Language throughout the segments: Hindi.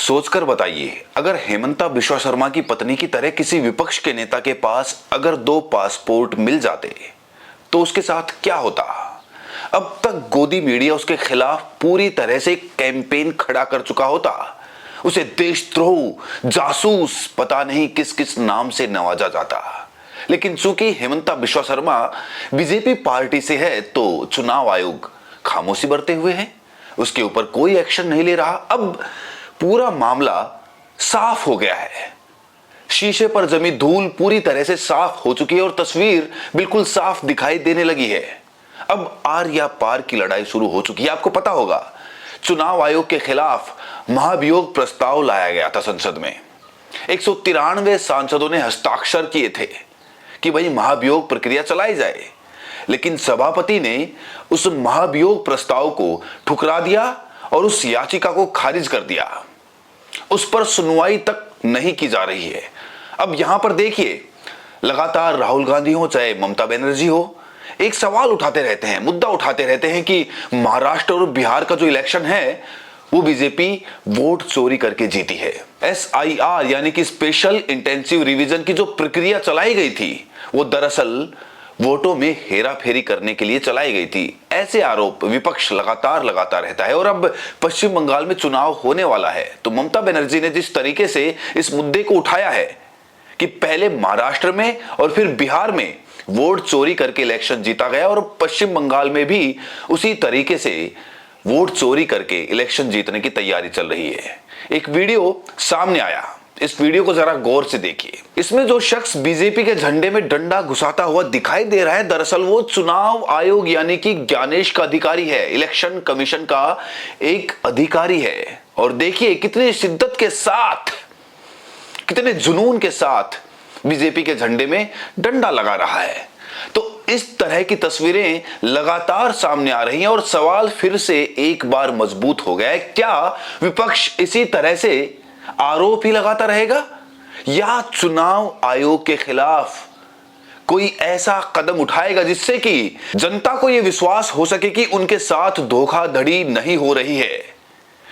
सोचकर बताइए, अगर हेमंता बिश्वा शर्मा की पत्नी की तरह किसी विपक्ष के नेता के पास अगर 2 पासपोर्ट मिल जाते तो उसके साथ क्या होता। अब तक गोदी मीडिया उसके खिलाफ पूरी तरह से कैंपेन खड़ा कर चुका होता। उसे देशद्रोह, जासूस, पता नहीं किस किस नाम से नवाजा जाता। लेकिन चूंकि हेमंता बिश्वा शर्मा बीजेपी पार्टी से है तो चुनाव आयोग खामोशी बरते हुए है, उसके ऊपर कोई एक्शन नहीं ले रहा। अब पूरा मामला साफ हो गया है। शीशे पर जमी धूल पूरी तरह से साफ हो चुकी है और तस्वीर बिल्कुल साफ दिखाई देने लगी है। अब आर या पार की लड़ाई शुरू हो चुकी है। आपको पता होगा, चुनाव आयोग के खिलाफ महाभियोग प्रस्ताव लाया गया था संसद में। 193 सांसदों ने हस्ताक्षर किए थे कि भाई महाभियोग प्रक्रिया चलाई जाए, लेकिन सभापति ने उस महाभियोग प्रस्ताव को ठुकरा दिया और उस याचिका को खारिज कर दिया। उस पर सुनवाई तक नहीं की जा रही है। अब यहां पर देखिए, लगातार राहुल गांधी हो चाहे ममता बनर्जी हो, एक सवाल उठाते रहते हैं, मुद्दा उठाते रहते हैं कि महाराष्ट्र और बिहार का जो इलेक्शन है वो बीजेपी वोट चोरी करके जीती है। SIR यानी कि स्पेशल इंटेंसिव रिवीजन की जो प्रक्रिया चलाई गई थी वो दरअसल वोटों में हेराफेरी करने के लिए चलाई गई थी। ऐसे आरोप विपक्ष लगातार लगाता रहता है। और अब पश्चिम बंगाल में चुनाव होने वाला है तो ममता बनर्जी ने जिस तरीके से इस मुद्दे को उठाया है कि पहले महाराष्ट्र में और फिर बिहार में वोट चोरी करके इलेक्शन जीता गया और पश्चिम बंगाल में भी उसी तरीके से वोट चोरी करके इलेक्शन जीतने की तैयारी चल रही है। एक वीडियो सामने आया, इस वीडियो को जरा गौर से देखिए। इसमें जो शख्स बीजेपी के झंडे में डंडा घुसाता हुआ दिखाई दे रहा है, दरअसल वो चुनाव आयोग यानी कि ज्ञानेश का अधिकारी है, इलेक्शन कमीशन का एक अधिकारी है। और देखिए कितनी शिद्दत के साथ, कितने जुनून के साथ बीजेपी के झंडे में डंडा लगा रहा है। तो इस तरह की तस्वीरें लगातार सामने आ रही हैं और सवाल फिर से एक बार मजबूत हो गया है, क्या विपक्ष इसी तरह से आरोप ही लगाता रहेगा या चुनाव आयोग के खिलाफ कोई ऐसा कदम उठाएगा जिससे कि जनता को यह विश्वास हो सके कि उनके साथ धोखाधड़ी नहीं हो रही है,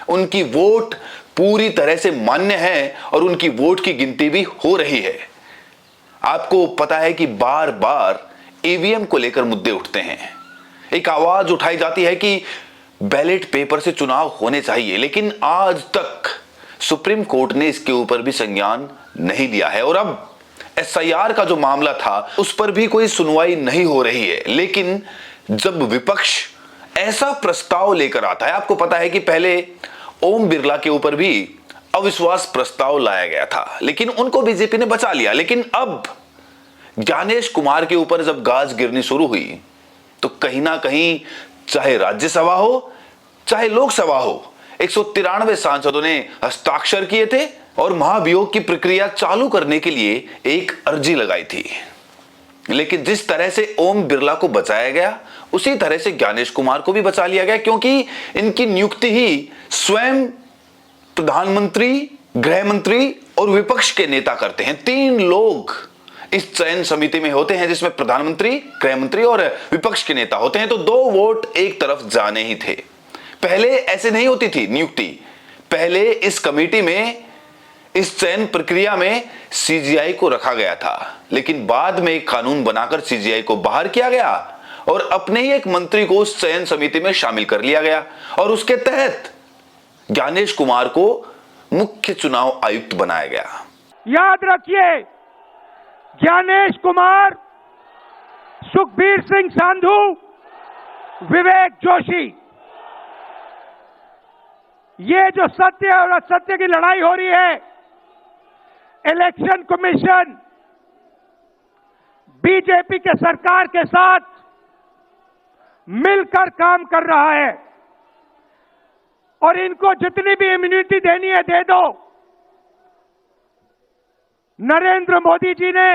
उनकी वोट पूरी तरह से मान्य है और उनकी वोट की गिनती भी हो रही है। आपको पता है कि बार बार ईवीएम को लेकर मुद्दे उठते हैं, एक आवाज उठाई जाती है कि बैलेट पेपर से चुनाव होने चाहिए, लेकिन आज तक सुप्रीम कोर्ट ने इसके ऊपर भी संज्ञान नहीं लिया है। और अब SIR का जो मामला था उस पर भी कोई सुनवाई नहीं हो रही है। लेकिन जब विपक्ष ऐसा प्रस्ताव लेकर आता है, आपको पता है कि पहले ओम बिरला के ऊपर भी अविश्वास प्रस्ताव लाया गया था, लेकिन उनको बीजेपी ने बचा लिया। लेकिन अब ज्ञानेश कुमार के ऊपर जब गाज गिरनी शुरू हुई तो कहीं ना कहीं चाहे राज्यसभा हो चाहे लोकसभा हो, 193 सांसदों ने हस्ताक्षर किए थे और महाभियोग की प्रक्रिया चालू करने के लिए एक अर्जी लगाई थी। लेकिन जिस तरह से ओम बिरला को बचाया गया उसी तरह से ज्ञानेश कुमार को भी बचा लिया गया, क्योंकि इनकी नियुक्ति ही स्वयं प्रधानमंत्री, गृह मंत्री और विपक्ष के नेता करते हैं। 3 लोग इस चयन समिति में होते हैं जिसमें प्रधानमंत्री, गृह मंत्री और विपक्ष के नेता होते हैं। तो 2 वोट एक तरफ जाने ही थे। पहले ऐसे नहीं होती थी नियुक्ति, पहले इस कमेटी में, इस चयन प्रक्रिया में CGI को रखा गया था, लेकिन बाद में एक कानून बनाकर CGI को बाहर किया गया और अपने ही एक मंत्री को उस चयन समिति में शामिल कर लिया गया और उसके तहत ज्ञानेश कुमार को मुख्य चुनाव आयुक्त बनाया गया। याद रखिए, ज्ञानेश कुमार, सुखबीर सिंह सांधू, विवेक जोशी, ये जो सत्य और असत्य की लड़ाई हो रही है, इलेक्शन कमीशन बीजेपी के सरकार के साथ मिलकर काम कर रहा है और इनको जितनी भी इम्यूनिटी देनी है दे दो। नरेंद्र मोदी जी ने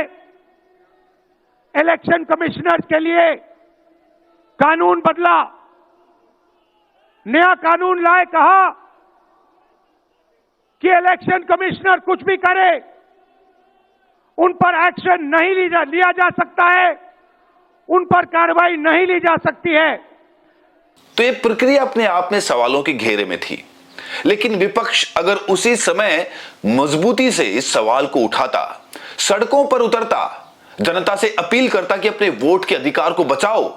इलेक्शन कमिश्नर के लिए कानून बदला, नया कानून लाए, कहा कि इलेक्शन कमिश्नर कुछ भी करे उन पर एक्शन नहीं लिया जा सकता है, उन पर कार्रवाई नहीं ली जा सकती है। तो ये प्रक्रिया अपने आप में सवालों के घेरे में थी। लेकिन विपक्ष अगर उसी समय मजबूती से इस सवाल को उठाता, सड़कों पर उतरता, जनता से अपील करता कि अपने वोट के अधिकार को बचाओ,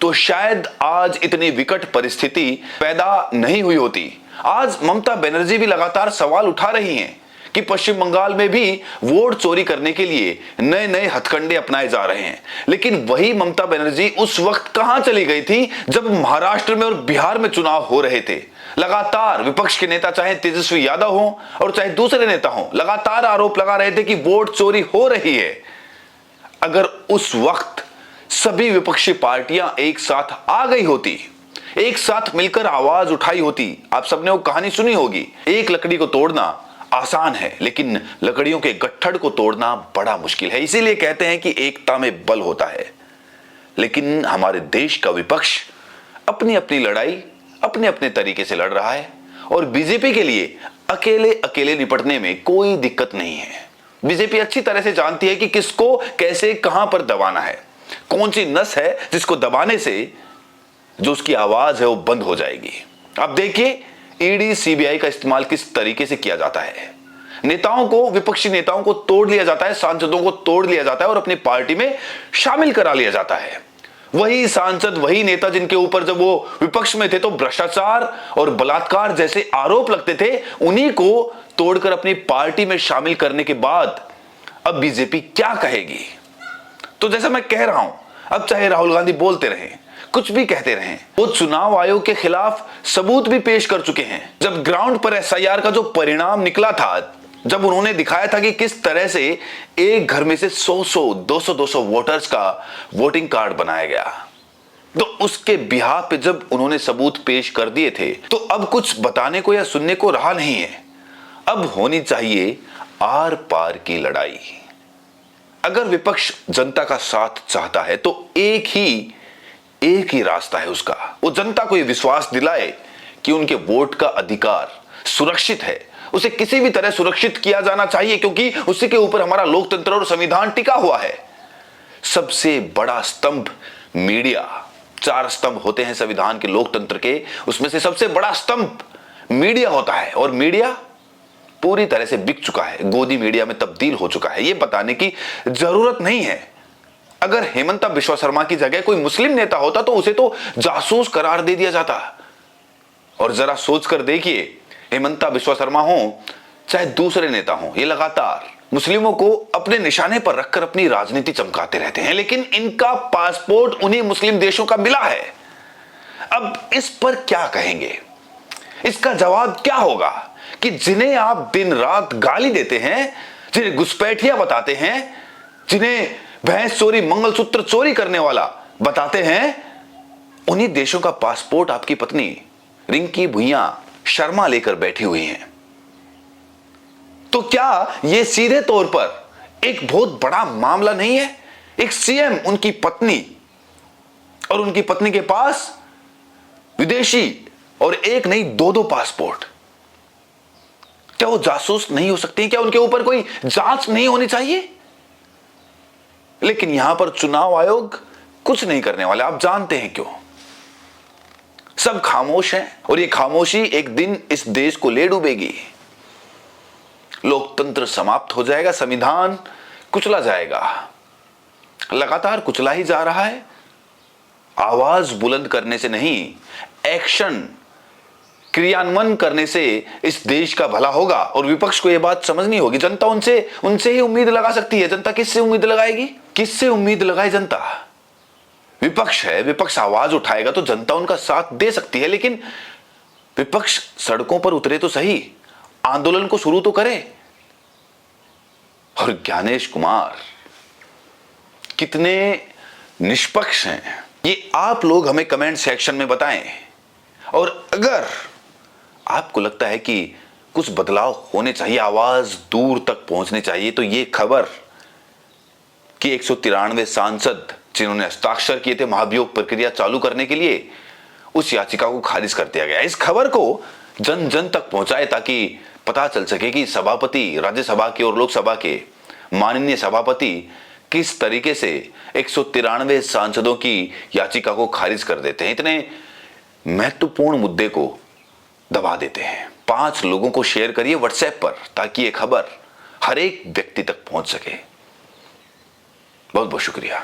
तो शायद आज इतनी विकट परिस्थिति पैदा नहीं हुई होती। आज ममता बनर्जी भी लगातार सवाल उठा रही हैं कि पश्चिम बंगाल में भी वोट चोरी करने के लिए नए नए हथकंडे अपनाए जा रहे हैं। लेकिन वही ममता बनर्जी उस वक्त कहां चली गई थी जब महाराष्ट्र में और बिहार में चुनाव हो रहे थे। लगातार विपक्ष के नेता, चाहे तेजस्वी यादव हो और चाहे दूसरे नेता हो, लगातार आरोप लगा रहे थे कि वोट चोरी हो रही है। अगर उस वक्त सभी विपक्षी पार्टियां एक साथ आ गई होती, एक साथ मिलकर आवाज उठाई होती, आप सबने वो कहानी सुनी होगी, एक लकड़ी को तोड़ना आसान है लेकिन लकड़ियों के गट्ठड़ को तोड़ना बड़ा मुश्किल है। इसीलिए कहते हैं कि एकता में बल होता है। लेकिन हमारे देश का विपक्ष अपनी अपनी लड़ाई अपने अपने तरीके से लड़ रहा है और बीजेपी के लिए अकेले अकेले निपटने में कोई दिक्कत नहीं है। बीजेपी अच्छी तरह से जानती है कि किसको कैसे कहां पर दबाना है, कौन सी नस है जिसको दबाने से जो उसकी आवाज है वो बंद हो जाएगी। अब देखिए ईडी सीबीआई का इस्तेमाल किस तरीके से किया जाता है। नेताओं को, विपक्षी नेताओं को तोड़ लिया जाता है, सांसदों को तोड़ लिया जाता है और अपनी पार्टी में शामिल करा लिया जाता है। वही सांसद, वही नेता जिनके ऊपर जब वो विपक्ष में थे तो भ्रष्टाचार और बलात्कार जैसे आरोप लगते थे, उन्हीं को तोड़कर अपनी पार्टी में शामिल करने के बाद अब बीजेपी क्या कहेगी। तो जैसा मैं कह रहा हूं, अब चाहे राहुल गांधी बोलते रहें, कुछ भी कहते रहें, वो चुनाव आयोग के खिलाफ सबूत भी पेश कर चुके हैं। जब ग्राउंड पर एसआईआर का जो परिणाम निकला था, जब उन्होंने दिखाया था कि किस तरह से एक घर में से 100-100, 200-200 वोटर्स का वोटिंग कार्ड बनाया गया, तो उसके बिहाफ पे जब उन्होंने सबूत पेश कर दिए थे, तो अब कुछ बताने को या सुनने को रहा नहीं है। अब होनी चाहिए आर पार की लड़ाई। अगर विपक्ष जनता का साथ चाहता है तो एक ही रास्ता है उसका। वो जनता को यह विश्वास दिलाए कि उनके वोट का अधिकार सुरक्षित है, उसे किसी भी तरह सुरक्षित किया जाना चाहिए, क्योंकि उसी के ऊपर हमारा लोकतंत्र और संविधान टिका हुआ है। सबसे बड़ा स्तंभ मीडिया, 4 स्तंभ होते हैं संविधान के, लोकतंत्र के, उसमें से सबसे बड़ा स्तंभ मीडिया होता है। और मीडिया पूरी तरह से बिक चुका है, गोदी मीडिया में तब्दील हो चुका है। यह बताने की जरूरत नहीं है। अगर हेमंता बिश्वा शर्मा की जगह कोई मुस्लिम नेता होता तो उसे तो जासूस करार दे दिया जाता। और जरा सोचकर देखिए, हेमंता बिश्वा शर्मा हो चाहे दूसरे नेता हो, ये लगातार मुस्लिमों को अपने निशाने पर रखकर अपनी राजनीति चमकाते रहते हैं, लेकिन इनका पासपोर्ट उन्हीं मुस्लिम देशों का मिला है। अब इस पर क्या कहेंगे? इसका जवाब क्या होगा कि जिन्हें आप दिन रात गाली देते हैं, जिन्हें घुसपैठिया बताते हैं, जिन्हें भैंस चोरी, मंगलसूत्र चोरी करने वाला बताते हैं, उन्हीं देशों का पासपोर्ट आपकी पत्नी रिंकी भुइयां शर्मा लेकर बैठी हुई हैं। तो क्या यह सीधे तौर पर एक बहुत बड़ा मामला नहीं है? एक सीएम, उनकी पत्नी और उनकी पत्नी के पास विदेशी और एक नहीं 2-2 पासपोर्ट, क्या वो जासूस नहीं हो सकते? क्या उनके ऊपर कोई जांच नहीं होनी चाहिए? लेकिन यहां पर चुनाव आयोग कुछ नहीं करने वाला। आप जानते हैं क्यों? सब खामोश हैं और ये खामोशी एक दिन इस देश को ले डूबेगी। लोकतंत्र समाप्त हो जाएगा, संविधान कुचला जाएगा। लगातार कुचला ही जा रहा है। आवाज बुलंद करने से नहीं, एक्शन, क्रियान्वयन करने से इस देश का भला होगा। और विपक्ष को यह बात समझनी होगी। जनता उनसे ही उम्मीद लगा सकती है। जनता किससे उम्मीद लगाएगी? किससे उम्मीद लगाए जनता? विपक्ष है, विपक्ष आवाज उठाएगा तो जनता उनका साथ दे सकती है। लेकिन विपक्ष सड़कों पर उतरे तो सही, आंदोलन को शुरू तो करे। और ज्ञानेश कुमार कितने निष्पक्ष हैं, ये आप लोग हमें कमेंट सेक्शन में बताएं। और अगर आपको लगता है कि कुछ बदलाव होने चाहिए, आवाज दूर तक पहुंचनी चाहिए, तो ये खबर कि 193 सांसद जिन्होंने हस्ताक्षर किए थे महाभियोग प्रक्रिया चालू करने के लिए, उस याचिका को खारिज कर दिया गया। इस खबर को जन जन तक पहुंचाए ताकि पता चल सके कि सभापति राज्यसभा के और लोकसभा के माननीय सभापति किस तरीके से 193 सांसदों की याचिका को खारिज कर देते हैं, इतने महत्वपूर्ण मुद्दे को दबा देते हैं। 5 लोगों को शेयर करिए व्हाट्सएप पर, ताकि ये खबर हर एक व्यक्ति तक पहुंच सके। बहुत बहुत शुक्रिया।